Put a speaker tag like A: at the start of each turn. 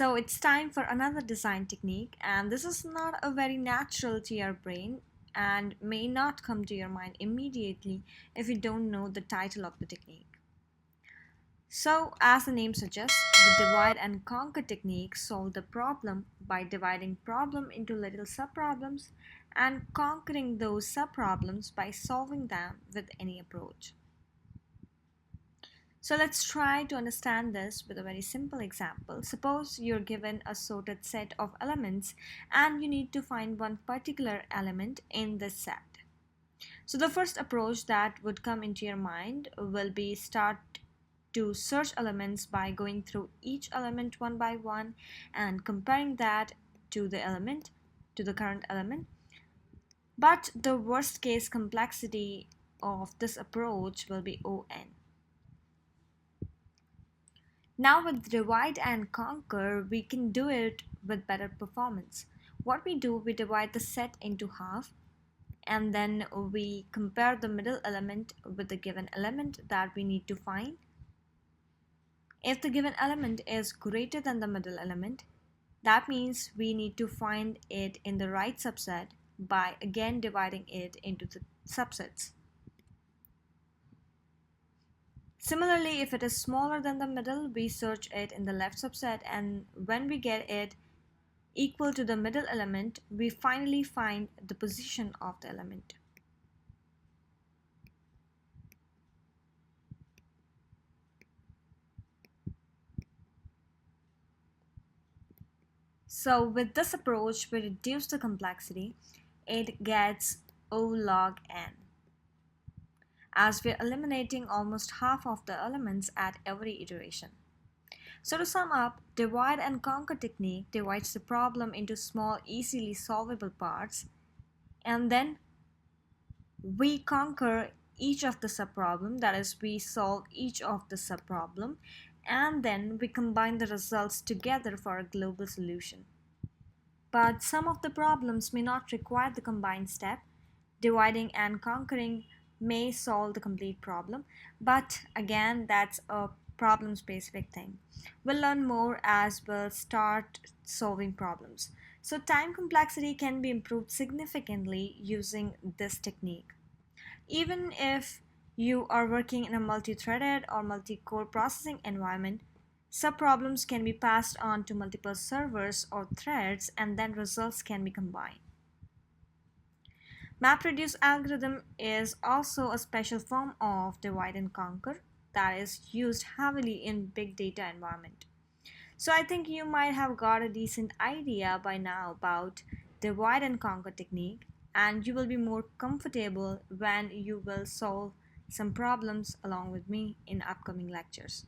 A: So it's time for another design technique, and this is not a very natural to your brain and may not come to your mind immediately if you don't know the title of the technique. So, as the name suggests, the divide and conquer technique solves the problem by dividing problem into little subproblems and conquering those subproblems by solving them with any approach. So let's try to understand this with a very simple example. Suppose you're given a sorted set of elements and you need to find one particular element in this set. So the first approach that would come into your mind will be start to search elements by going through each element one by one and comparing that to the current element. But the worst case complexity of this approach will be ON. Now with divide and conquer, we can do it with better performance. What we do, we divide the set into half and then we compare the middle element with the given element that we need to find. If the given element is greater than the middle element, that means we need to find it in the right subset by again dividing it into the subsets. Similarly, if it is smaller than the middle, we search it in the left subset, and when we get it equal to the middle element, we finally find the position of the element. So with this approach, we reduce the complexity. It gets O log n, as we're eliminating almost half of the elements at every iteration. So to sum up, divide and conquer technique divides the problem into small, easily solvable parts, and then we conquer each of the subproblem, that is, we solve each of the subproblem, and then we combine the results together for a global solution. But some of the problems may not require the combined step. Dividing and conquering may solve the complete problem, but again, that's a problem specific thing. We'll learn more as we'll start solving problems. So time complexity can be improved significantly using this technique. Even if you are working in a multi-threaded or multi-core processing environment, subproblems can be passed on to multiple servers or threads and then results can be combined. MapReduce algorithm is also a special form of divide and conquer that is used heavily in big data environment. So I think you might have got a decent idea by now about divide and conquer technique, and you will be more comfortable when you will solve some problems along with me in upcoming lectures.